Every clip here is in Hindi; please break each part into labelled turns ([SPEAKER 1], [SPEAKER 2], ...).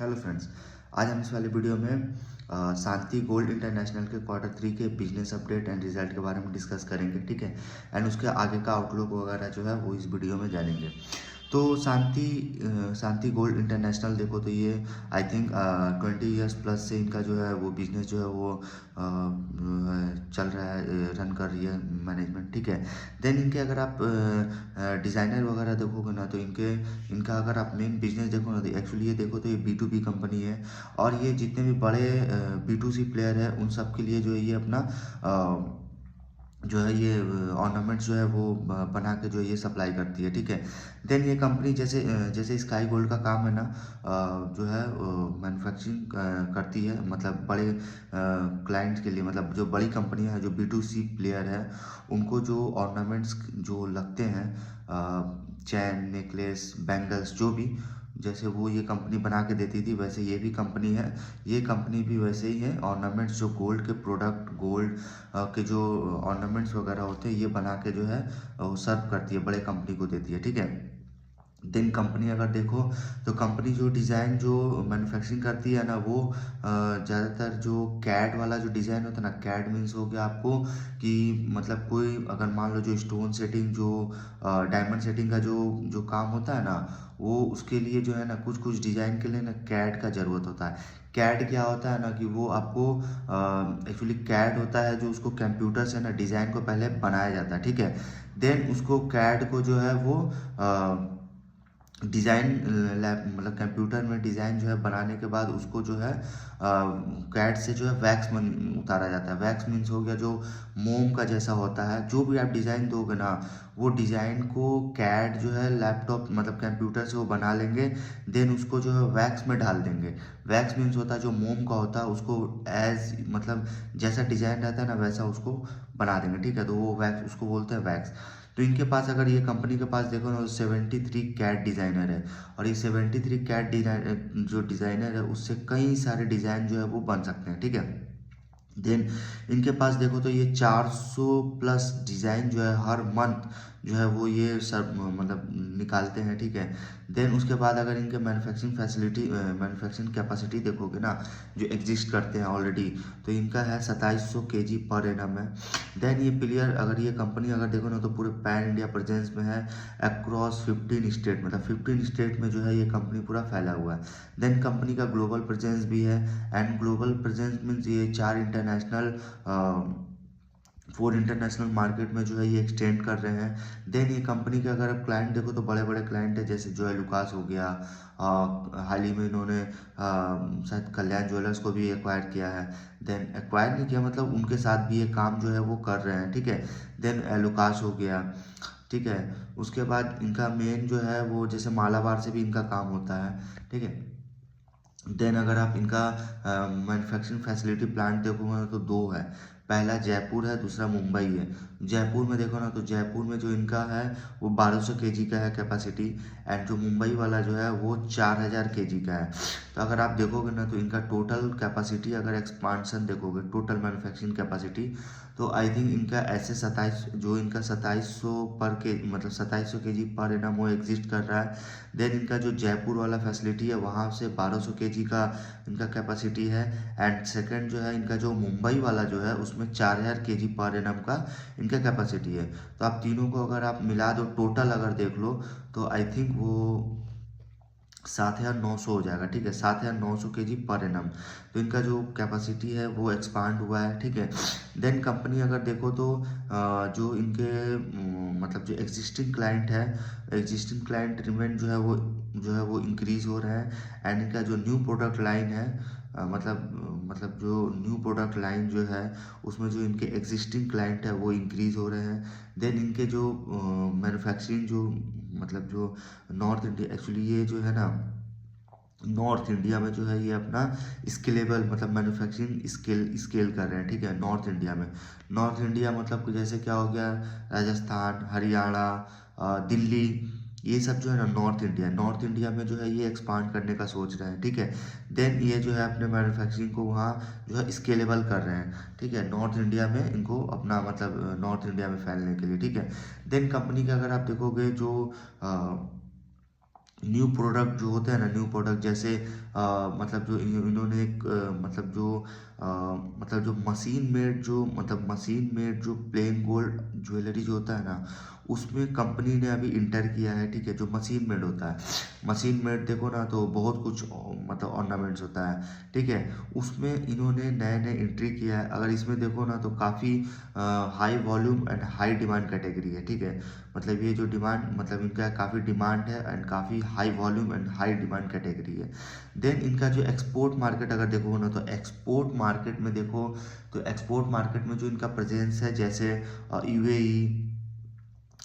[SPEAKER 1] Hello friends. आज हम इस वाले वीडियो में शांति गोल्ड इंटरनेशनल के क्वार्टर 3 के बिजनेस अपडेट एंड रिजल्ट के बारे में डिस्कस करेंगे, ठीक है। एंड उसके आगे का आउटलुक वगैरह जो है वो इस वीडियो में जानेंगे। तो शांति गोल्ड इंटरनेशनल देखो तो ये आई थिंक 20 ईयर्स प्लस से इनका जो है वो बिजनेस जो है वो चल रहा है, रन कर रही है मैनेजमेंट, ठीक है। देन इनके अगर आप डिज़ाइनर वगैरह देखोगे ना तो इनका अगर आप मेन बिजनेस देखो ना तो एक्चुअली ये देखो तो ये B2B कंपनी है। और ये जितने भी बड़े B2C प्लेयर है उन सब के लिए जो है ये अपना जो है ये ऑर्नामेंट्स जो है वो बना के जो है ये सप्लाई करती है, ठीक है। देन ये कंपनी जैसे स्काई गोल्ड का काम है ना, जो है मैन्युफैक्चरिंग करती है, मतलब बड़े क्लाइंट्स के लिए, मतलब जो बड़ी कंपनियां हैं जो B2C प्लेयर है उनको जो ऑर्नामेंट्स जो लगते हैं, चैन, नेकलेस, बैंगल्स, जो भी जैसे वो ये कंपनी बना के देती थी वैसे ये भी कंपनी है। ये कंपनी भी वैसे ही है, ऑर्नामेंट्स जो गोल्ड के प्रोडक्ट, गोल्ड के जो ऑर्नामेंट्स वगैरह होते हैं ये बना के जो है वो सर्व करती है, बड़े कंपनी को देती है, ठीक है। देन कंपनी अगर देखो तो कंपनी जो डिज़ाइन जो मैन्युफैक्चरिंग करती है ना वो ज़्यादातर जो कैड वाला जो डिज़ाइन होता है ना, कैड मीन्स हो गया आपको कि मतलब कोई अगर मान लो जो स्टोन सेटिंग, जो डायमंड सेटिंग का जो जो काम होता है ना, वो उसके लिए जो है ना कुछ कुछ डिज़ाइन के लिए ना कैड का ज़रूरत होता है। कैड क्या होता है ना कि वो आपको एक्चुअली कैड होता है जो उसको कंप्यूटर से ना डिज़ाइन को पहले बनाया जाता है, ठीक है। देन उसको कैड को जो है वो डिज़ाइन लैब, मतलब कंप्यूटर में डिज़ाइन जो है बनाने के बाद उसको जो है कैड से जो है वैक्स में उतारा जाता है। वैक्स मीन्स हो गया जो मोम का जैसा होता है। जो भी आप डिज़ाइन दोगे ना वो डिज़ाइन को कैड जो है लैपटॉप मतलब कंप्यूटर से वो बना लेंगे। देन उसको जो है वैक्स में डाल देंगे। वैक्स मीन्स होता है जो मोम का होता है उसको एज मतलब जैसा डिज़ाइन रहता है ना वैसा उसको बना देंगे, ठीक है। तो वो वैक्स उसको बोलते हैं वैक्स। तो इनके पास अगर ये कंपनी के पास देखो ना 73 कैड डिज़ाइनर है। और ये 73 कैड डिज़ाइन जो डिज़ाइनर है उससे कई सारे डिज़ाइन जो है वो बन सकते हैं, ठीक है। देन इनके पास देखो तो ये 400 प्लस डिज़ाइन जो है हर मंथ जो है वो ये सब मतलब निकालते हैं, ठीक है। देन उसके बाद अगर इनके मैन्युफैक्चरिंग कैपेसिटी देखोगे ना जो एग्जिस्ट करते हैं ऑलरेडी, तो इनका है 2700 kg पर एनम है। देन ये प्लेयर अगर ये कंपनी अगर देखो ना तो पूरे पैन इंडिया प्रेजेंस में है, अक्रॉस 15 स्टेट, मतलब 15 स्टेट में जो है ये कंपनी पूरा फैला हुआ है। देन कंपनी का ग्लोबल प्रेजेंस भी है। एंड ग्लोबल प्रेजेंस मीन्स ये 4 इंटरनेशनल मार्केट में जो है ये एक्सटेंड कर रहे हैं। देन ये कंपनी के अगर आप क्लाइंट देखो तो बड़े बड़े क्लाइंट है, जैसे जॉय लुकास हो गया, हाल ही में इन्होंने शायद कल्याण ज्वेलर्स को भी एक्वायर किया है। देन एक्वायर नहीं किया, मतलब उनके साथ भी ये काम जो है वो कर रहे हैं, ठीक है। देन लुकास हो गया, ठीक है। उसके बाद इनका मेन जो है वो जैसे मालाबार से भी इनका काम होता है, ठीक है। देन अगर आप इनका मैन्युफैक्चरिंग फैसिलिटी प्लांट देखोगे तो दो है। पहला जयपुर है, दूसरा मुंबई है। जयपुर में देखो ना तो जयपुर में जो इनका है वो 1200 kg का है कैपेसिटी। एंड जो मुंबई वाला जो है वो 4000 kg का है। तो अगर आप देखोगे ना तो इनका टोटल कैपेसिटी अगर एक्सपांशन देखोगे, टोटल मैन्युफैक्चरिंग कैपेसिटी, तो आई थिंक इनका ऐसे 2700 पर के मतलब 2700 kg पर एनम वो एग्जिस्ट कर रहा है। देन इनका जो जयपुर वाला फैसिलिटी है वहाँ से 1200 kg का इनका कैपेसिटी है। एंड सेकंड जो है इनका जो मुंबई वाला जो है उसमें 4000 kg पर एनम का इनका कैपेसिटी है। तो आप तीनों को अगर आप मिला दो, टोटल अगर देख लो तो आई थिंक वो 7900 हो जाएगा, ठीक है। 7900 kg पर एनम। तो इनका जो कैपेसिटी है वो एक्सपांड हुआ है, ठीक है। देन कंपनी अगर देखो तो जो इनके मतलब जो एग्जिस्टिंग क्लाइंट है, एग्जिस्टिंग क्लाइंट रिमेंड जो है वो इंक्रीज हो रहा है। एंड इनका जो न्यू प्रोडक्ट लाइन है, मतलब जो न्यू प्रोडक्ट लाइन जो है उसमें जो इनके एग्जिस्टिंग क्लाइंट है वो इंक्रीज हो रहे हैं। देन इनके जो मैन्युफैक्चरिंग जो मतलब जो नॉर्थ इंडिया, एक्चुअली ये जो है ना नॉर्थ इंडिया में जो है ये अपना स्केलेबल मतलब मैन्युफैक्चरिंग स्केल कर रहे हैं, ठीक है। नॉर्थ इंडिया मतलब कि जैसे क्या हो गया, राजस्थान, हरियाणा, दिल्ली, ये सब जो है ना नॉर्थ इंडिया में जो है ये एक्सपांड करने का सोच रहे हैं, ठीक है। देन ये जो है अपने मैन्युफैक्चरिंग को वहाँ जो है स्केलेबल कर रहे हैं, ठीक है। नॉर्थ इंडिया में इनको अपना मतलब नॉर्थ इंडिया में फैलने के लिए, ठीक है। देन कंपनी का अगर आप देखोगे जो न्यू प्रोडक्ट जो होते हैं ना, न्यू प्रोडक्ट जैसे मतलब जो इन्होंने एक मतलब जो मशीन मेड जो प्लेन गोल्ड ज्वेलरी जो होता है ना, उसमें कंपनी ने अभी इंटर किया है, ठीक है। जो मशीन मेड होता है, मशीन मेड देखो ना तो बहुत कुछ मतलब ऑर्नामेंट्स होता है, ठीक है। उसमें इन्होंने नए नए एंट्री किया है। अगर इसमें देखो ना तो काफ़ी high volume and high demand category है, ठीक है। मतलब ये जो डिमांड मतलब इनका काफ़ी डिमांड है एंड काफ़ी high volume and high demand category है। देन इनका जो एक्सपोर्ट मार्केट अगर देखो ना तो एक्सपोर्ट मार्केट में देखो तो एक्सपोर्ट मार्केट में जो इनका प्रेजेंस है, जैसे यूएई,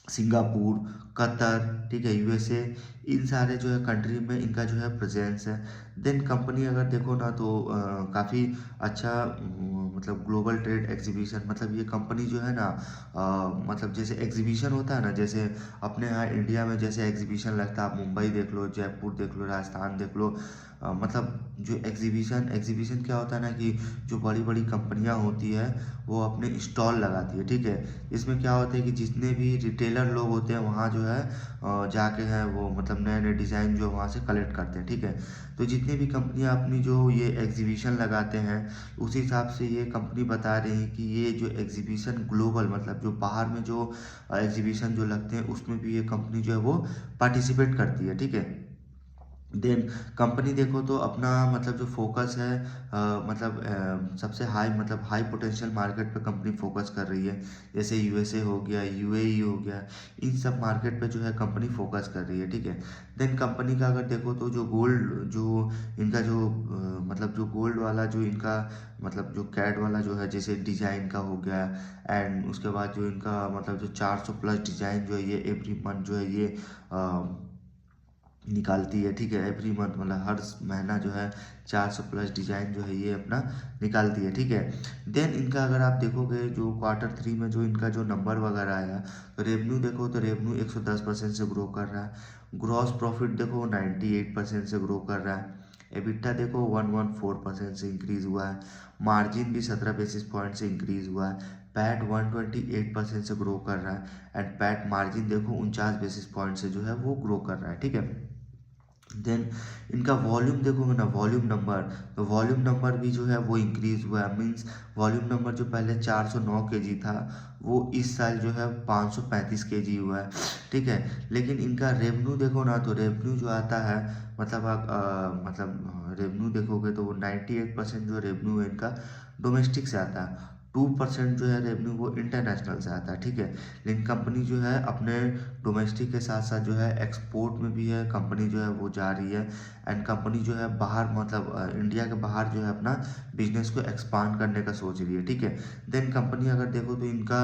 [SPEAKER 1] सिंगापुर, कतर, ठीक है, यूएसए, इन सारे जो है कंट्री में इनका जो है प्रेजेंस है। देन कंपनी अगर देखो ना तो काफ़ी अच्छा मतलब ग्लोबल ट्रेड एग्जीबिशन, मतलब ये कंपनी जो है ना मतलब जैसे एग्जीबिशन होता है ना, जैसे अपने यहाँ इंडिया में जैसे एग्जीबिशन लगता है, आप मुंबई देख लो, जयपुर देख लो, राजस्थान देख लो, मतलब जो एग्जीबिशन एग्जीबिशन क्या होता है ना कि जो बड़ी बड़ी कंपनियां होती है वो अपने स्टॉल लगाती है, ठीक है। इसमें क्या होता है कि जितने भी रिटेलर लोग होते हैं वहाँ जो है जाके हैं वो मतलब नए नए डिज़ाइन जो वहाँ से कलेक्ट करते हैं, ठीक है। तो जितनी भी कंपनियां अपनी जो ये एग्जीबिशन लगाते हैं, उस हिसाब से ये कंपनी बता रही है कि ये जो एग्जीबिशन ग्लोबल मतलब जो बाहर में जो एग्जीबिशन जो लगते हैं उसमें भी ये कंपनी जो है वो पार्टिसिपेट करती है, ठीक है। देन कंपनी देखो तो अपना मतलब जो फोकस है मतलब सबसे हाई मतलब हाई पोटेंशियल मार्केट पे कंपनी फोकस कर रही है, जैसे यूएसए हो गया, यूएई हो गया, इन सब मार्केट पे जो है कंपनी फोकस कर रही है, ठीक है। देन कंपनी का अगर देखो तो जो गोल्ड जो इनका जो मतलब जो गोल्ड वाला जो इनका मतलब जो कैट वाला जो है जैसे डिजाइन का हो गया, एंड उसके बाद जो इनका मतलब जो 400 प्लस डिजाइन जो है ये एवरी मंथ जो है ये निकालती है, ठीक है। एवरी मंथ मतलब हर महीना जो है 400 प्लस डिजाइन जो है ये अपना निकालती है, ठीक है। देन इनका अगर आप देखोगे जो क्वार्टर 3 में जो इनका जो नंबर वगैरह आया, तो रेवेन्यू देखो तो रेवेन्यू 110% से ग्रो कर रहा है। ग्रॉस प्रॉफिट देखो 98% से ग्रो कर रहा है। एबिटा देखो 114% से इंक्रीज हुआ है। मार्जिन भी 17 बेसिस पॉइंट से इंक्रीज हुआ है। पैट 128% से ग्रो कर रहा है एंड पैट मार्जिन देखो 49 बेसिस पॉइंट से जो है वो ग्रो कर रहा है, ठीक है। देन इनका वॉल्यूम देखोगे ना, वॉल्यूम नंबर, तो वॉल्यूम नंबर भी जो है वो इंक्रीज हुआ है। मीन्स वॉल्यूम नंबर जो पहले 409 केजी था वो इस साल जो है 535 केजी हुआ है, ठीक है। लेकिन इनका रेवेन्यू देखो ना तो रेवेन्यू जो आता है मतलब आप मतलब रेवेन्यू देखोगे तो वो 98% जो रेवेन्यू है इनका डोमेस्टिक से आता है। 2% जो है रेवेन्यू वो इंटरनेशनल से आता है, ठीक है। लेकिन कंपनी जो है अपने डोमेस्टिक के साथ साथ जो है एक्सपोर्ट में भी है, कंपनी जो है वो जा रही है। एंड कंपनी जो है बाहर मतलब इंडिया के बाहर जो है अपना बिजनेस को एक्सपांड करने का सोच रही है, ठीक है। देन कंपनी अगर देखो तो इनका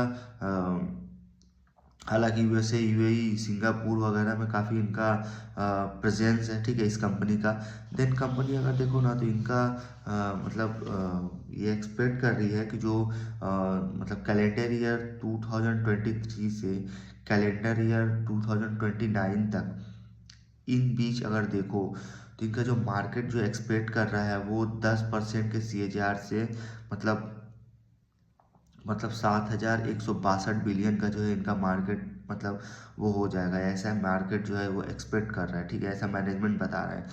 [SPEAKER 1] हालांकि यूएसए, यूएई, सिंगापुर वगैरह में काफ़ी इनका प्रेजेंस है, ठीक है, इस कंपनी का। देन कंपनी अगर देखो ना तो इनका मतलब ये एक्सपेक्ट कर रही है कि जो मतलब कैलेंडर ईयर 2023 से कैलेंडर ईयर 2029 तक, इन बीच अगर देखो तो इनका जो मार्केट जो एक्सपेक्ट कर रहा है वो 10% के CAGR से मतलब 7,162 बिलियन का जो है इनका मार्केट मतलब वो हो जाएगा, ऐसा मार्केट जो है वो एक्सपेक्ट कर रहा है, ठीक है, ऐसा मैनेजमेंट बता रहा है।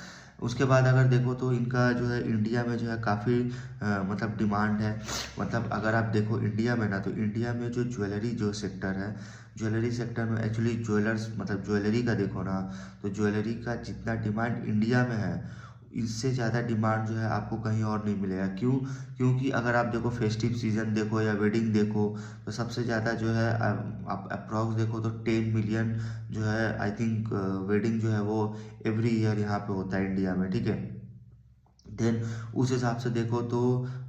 [SPEAKER 1] उसके बाद अगर देखो तो इनका जो है इंडिया में जो है काफ़ी मतलब डिमांड है। मतलब अगर आप देखो इंडिया में ना तो इंडिया में जो ज्वेलरी जो सेक्टर है, ज्वेलरी सेक्टर में एक्चुअली ज्वेलर्स मतलब ज्वेलरी का देखो ना तो ज्वेलरी का जितना डिमांड इंडिया में है इससे ज़्यादा डिमांड जो है आपको कहीं और नहीं मिलेगा। क्यों? क्योंकि अगर आप देखो फेस्टिव सीजन देखो या वेडिंग देखो तो सबसे ज़्यादा जो है आप अप्रॉक्स देखो तो 10 मिलियन जो है आई थिंक वेडिंग जो है वो एवरी ईयर यहाँ पे होता है इंडिया में, ठीक है। देन उस हिसाब से देखो तो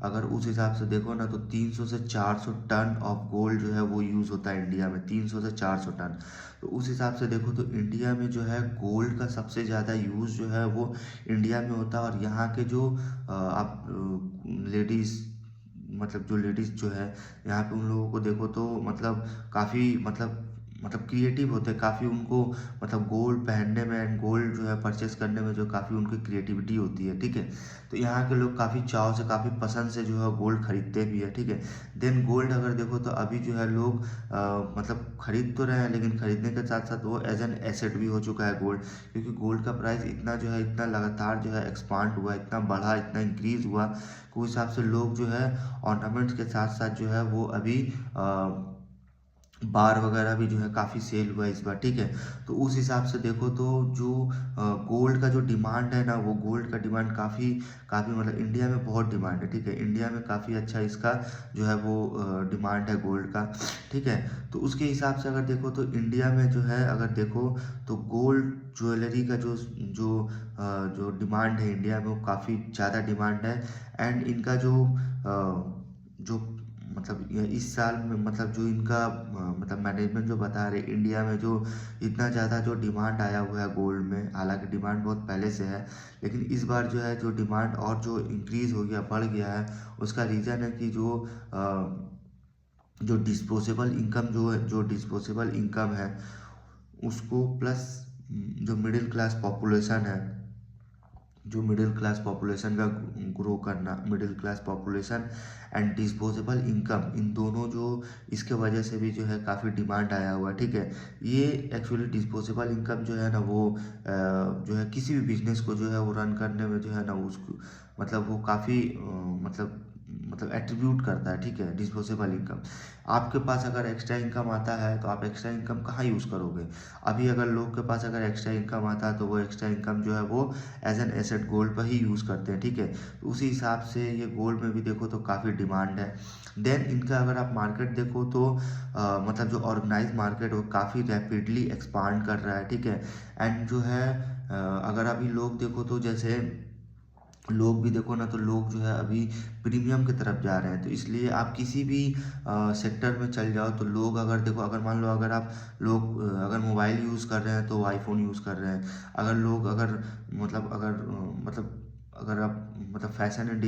[SPEAKER 1] अगर उस हिसाब से देखो ना तो 300 से 400 टन ऑफ गोल्ड जो है वो यूज़ होता है इंडिया में, 300 से 400 टन। तो उस हिसाब से देखो तो इंडिया में जो है गोल्ड का सबसे ज़्यादा यूज़ जो है वो इंडिया में होता है। और यहाँ के जो आप लेडीज़ मतलब जो लेडीज़ जो है यहाँ पे उन लोगों को देखो तो मतलब काफ़ी मतलब मतलब क्रिएटिव होते हैं काफ़ी, उनको मतलब गोल्ड पहनने में एंड गोल्ड जो है परचेस करने में जो काफ़ी उनकी क्रिएटिविटी होती है, ठीक है। तो यहाँ के लोग काफ़ी चाव से, काफ़ी पसंद से जो है गोल्ड खरीदते भी है, ठीक है। देन गोल्ड अगर देखो तो अभी जो है लोग मतलब खरीद तो रहे हैं, लेकिन खरीदने के साथ साथ वो एज एन एसेट भी हो चुका है गोल्ड, क्योंकि गोल्ड का प्राइस इतना जो है, इतना लगातार जो है एक्सपांड हुआ, इतना बढ़ा, इतना इंक्रीज हुआ, उस हिसाब से लोग जो है ऑर्नामेंट्स के साथ साथ जो है वो अभी बार वगैरह भी जो है काफ़ी सेल हुआ है इस बार, ठीक है। तो उस हिसाब से देखो तो जो गोल्ड का जो डिमांड है ना, वो गोल्ड का डिमांड काफ़ी काफ़ी मतलब इंडिया में बहुत डिमांड है, ठीक है। इंडिया में काफ़ी अच्छा इसका जो है वो डिमांड है गोल्ड का, ठीक है। तो उसके हिसाब से अगर देखो तो इंडिया में जो है, अगर देखो तो गोल्ड ज्वेलरी का जो जो जो डिमांड है इंडिया में, वो काफ़ी ज़्यादा डिमांड है। एंड इनका जो मतलब ये इस साल में मतलब जो इनका मतलब मैनेजमेंट जो बता रहे इंडिया में जो इतना ज़्यादा जो डिमांड आया हुआ है गोल्ड में, हालांकि डिमांड बहुत पहले से है, लेकिन इस बार जो है जो डिमांड और जो इंक्रीज हो गया, बढ़ गया है, उसका रीज़न है कि जो डिस्पोजेबल इनकम जो है, जो डिस्पोजेबल इनकम है उसको प्लस जो मिडिल क्लास पॉपुलेशन है, जो मिडिल क्लास पॉपुलेशन का ग्रो करना, middle class population and disposable income, इन दोनों जो इसके वजह से भी जो है काफ़ी डिमांड आया हुआ है, ठीक है। ये एक्चुअली डिस्पोजेबल इनकम जो है ना, वो जो है किसी भी बिजनेस को जो है वो रन करने में जो है ना, उसको मतलब वो काफ़ी मतलब एट्रीब्यूट करता है, ठीक है। डिस्पोजेबल इनकम, आपके पास अगर एक्स्ट्रा इनकम आता है तो आप एक्स्ट्रा इनकम कहाँ यूज़ करोगे? अभी अगर लोग के पास अगर एक्स्ट्रा इनकम आता है तो वो एक्स्ट्रा इनकम जो है वो एज एन एसेट गोल्ड पर ही यूज़ करते हैं, ठीक है। तो उसी हिसाब से ये गोल्ड में भी देखो तो काफ़ी डिमांड है। देन इनका अगर आप मार्केट देखो तो मतलब जो ऑर्गेनाइज मार्केट वो काफ़ी रैपिडली एक्सपांड कर रहा है, ठीक है। एंड जो है अगर अभी लोग देखो तो जैसे लोग भी देखो ना, तो लोग जो है अभी प्रीमियम की तरफ जा रहे हैं, तो इसलिए आप किसी भी सेक्टर में चल जाओ तो लोग अगर देखो, अगर मान लो अगर आप लोग अगर मोबाइल यूज़ कर रहे हैं तो आईफोन यूज़ कर रहे हैं, अगर लोग अगर मतलब अगर मतलब अगर आप मतलब फैशन एंड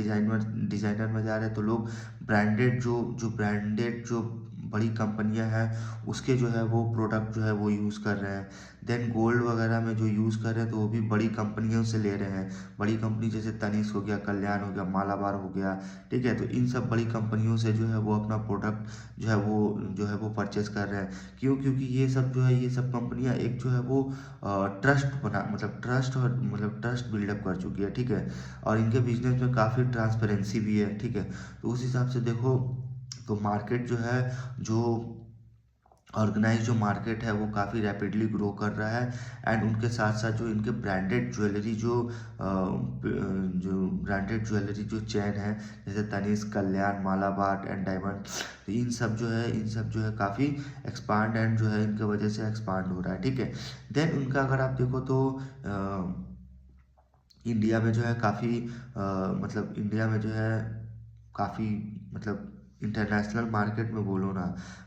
[SPEAKER 1] डिज़ाइनर में जा रहे हैं तो लोग ब्रांडेड जो ब्रांडेड जो बड़ी कंपनियां हैं उसके जो है वो प्रोडक्ट जो है वो यूज़ कर रहे हैं। देन गोल्ड वगैरह में जो यूज़ कर रहे हैं तो वो भी बड़ी कंपनियों से ले रहे हैं, बड़ी कंपनी जैसे तनिष्क हो गया, कल्याण हो गया, मालाबार हो गया, ठीक है। तो इन सब बड़ी कंपनियों से जो है वो अपना प्रोडक्ट जो है वो परचेस कर रहे हैं। क्यों? क्योंकि ये सब जो है, ये सब कंपनियां एक जो है वो ट्रस्ट बना मतलब ट्रस्ट बिल्डअप कर चुकी है, ठीक है। और इनके बिजनेस में काफ़ी ट्रांसपेरेंसी भी है, ठीक है। तो उस हिसाब से देखो तो मार्केट जो है, जो ऑर्गेनाइज जो मार्केट है वो काफ़ी रैपिडली ग्रो कर रहा है। एंड उनके साथ साथ जो इनके ब्रांडेड ज्वेलरी जो ब्रांडेड ज्वेलरी जो चेन है, जैसे तनिष्क, कल्याण, मालाबार एंड डायमंड, तो इन सब जो है काफ़ी एक्सपांड एंड जो है इनके वजह से एक्सपांड हो रहा है, ठीक है। देन उनका अगर आप देखो तो इंडिया में जो है काफ़ी मतलब इंडिया में जो है काफ़ी मतलब इंटरनेशनल मार्केट में बोलो ना,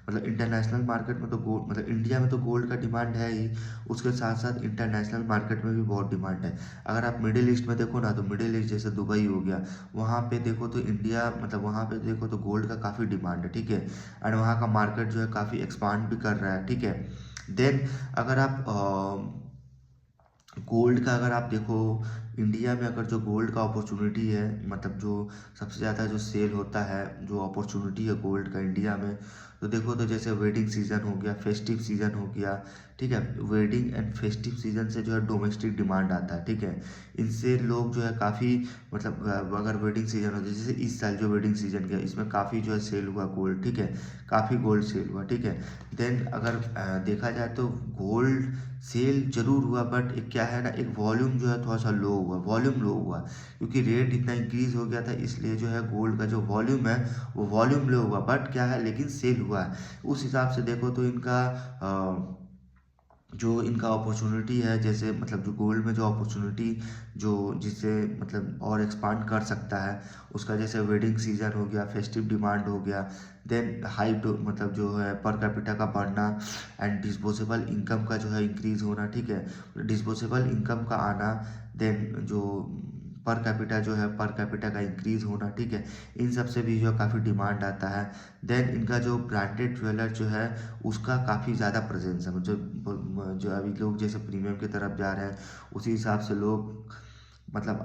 [SPEAKER 1] मतलब इंटरनेशनल मार्केट में तो गोल्ड मतलब इंडिया में तो गोल्ड का डिमांड है ही, उसके साथ साथ इंटरनेशनल मार्केट में भी बहुत डिमांड है। अगर आप मिडिल ईस्ट में देखो ना, तो मिडिल ईस्ट जैसे दुबई हो गया, वहाँ पे देखो तो इंडिया मतलब वहाँ पे देखो तो गोल्ड का काफ़ी डिमांड है, ठीक है। एंड वहाँ का मार्केट जो है काफ़ी एक्सपांड भी कर रहा है, ठीक है। देन अगर आप गोल्ड का अगर आप देखो, इंडिया में अगर जो गोल्ड का अपॉर्चुनिटी है, मतलब जो सबसे ज़्यादा जो सेल होता है, जो अपॉर्चुनिटी है गोल्ड का इंडिया में, तो देखो तो जैसे वेडिंग सीजन हो गया, फेस्टिव सीजन हो गया, ठीक है। वेडिंग एंड फेस्टिव सीजन से जो है डोमेस्टिक डिमांड आता है, ठीक है। इनसे लोग जो है काफ़ी मतलब अगर वेडिंग सीजन हो, जैसे इस साल जो वेडिंग सीजन गया इसमें काफ़ी जो है सेल हुआ गोल्ड, ठीक है। काफ़ी गोल्ड सेल हुआ, ठीक है। देन अगर देखा जाए तो गोल्ड सेल जरूर हुआ, बट एक क्या है ना, एक वॉल्यूम जो है थोड़ा सा लो हुआ, वॉल्यूम लो हुआ, क्योंकि रेट इतना इंक्रीज हो गया था, इसलिए जो है गोल्ड का जो वॉल्यूम है वो वॉल्यूम लो हुआ, बट क्या है लेकिन सेल हुआ है। उस हिसाब से देखो तो इनका जो इनका अपॉर्चुनिटी है, जैसे मतलब जो गोल्ड में जो अपॉर्चुनिटी जो जिससे मतलब और एक्सपांड कर सकता है उसका, जैसे वेडिंग सीजन हो गया, फेस्टिव डिमांड हो गया, देन मतलब जो है पर कैपिटा का बढ़ना एंड डिस्पोजेबल इनकम का जो है इंक्रीज होना, ठीक है। डिस्पोजेबल इनकम का आना, देन जो पर कैपिटा जो है पर कैपिटा का इंक्रीज़ होना, ठीक है, इन सब से भी जो है काफ़ी डिमांड आता है। देन इनका जो ब्रांडेड ज्वेलर जो है उसका काफ़ी ज़्यादा प्रेजेंस है, जो अभी लोग जैसे प्रीमियम की तरफ जा रहे हैं उसी हिसाब से लोग मतलब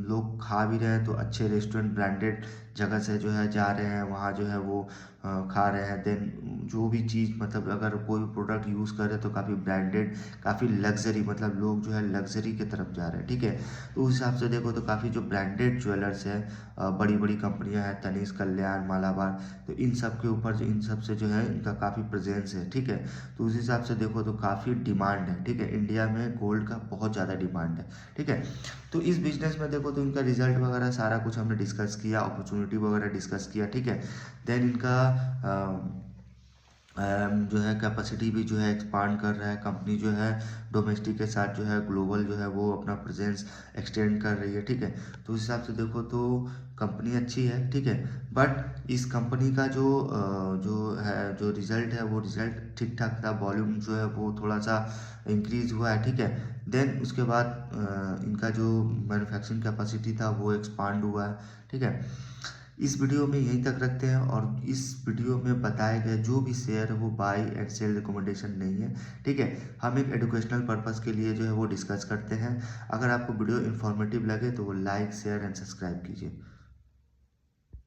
[SPEAKER 1] लोग खा भी रहे हैं तो अच्छे रेस्टोरेंट ब्रांडेड जगह से जो है जा रहे हैं, वहाँ जो है वो खा रहे हैं। देन जो भी चीज़ मतलब अगर कोई प्रोडक्ट यूज़ कर रहे हैं तो काफ़ी ब्रांडेड, काफ़ी लग्जरी, मतलब लोग जो है लग्जरी की तरफ जा रहे हैं, ठीक है। तो उस हिसाब से देखो तो काफ़ी जो ब्रांडेड ज्वेलर्स है, बड़ी बड़ी कंपनियां हैं, तनिष्क, कल्याण, मालाबार, तो इन सब के ऊपर इन सब से जो है इनका काफ़ी प्रेजेंस है, ठीक है। तो उस हिसाब से देखो तो काफ़ी डिमांड है, ठीक है, इंडिया में गोल्ड का बहुत ज़्यादा डिमांड है, ठीक है। तो इस बिजनेस में देखो तो इनका रिजल्ट वगैरह सारा कुछ हमने डिस्कस किया, अपॉर्चुनिटी वगैरह डिस्कस किया, ठीक है। देन इनका जो है कैपेसिटी भी जो है एक्सपांड कर रहा है, कंपनी जो है डोमेस्टिक के साथ जो है ग्लोबल जो है वो अपना प्रेजेंस एक्सटेंड कर रही है, ठीक है। तो उस हिसाब से देखो तो कंपनी अच्छी है, ठीक है। बट इस कंपनी का जो रिजल्ट है वो रिजल्ट ठीक ठाक था, वॉल्यूम जो है वो थोड़ा सा इंक्रीज हुआ है, ठीक है। देन उसके बाद इनका जो मैन्युफैक्चरिंग कैपेसिटी था वो एक्सपांड हुआ है, ठीक है। इस वीडियो में यहीं तक रखते हैं, और इस वीडियो में बताए गए जो भी शेयर है वो बाई एंड सेल रिकमेंडेशन नहीं है, ठीक है। हम एक एजुकेशनल पर्पस के लिए जो है वो डिस्कस करते हैं। अगर आपको वीडियो इन्फॉर्मेटिव लगे तो वो लाइक, शेयर एंड सब्सक्राइब कीजिए।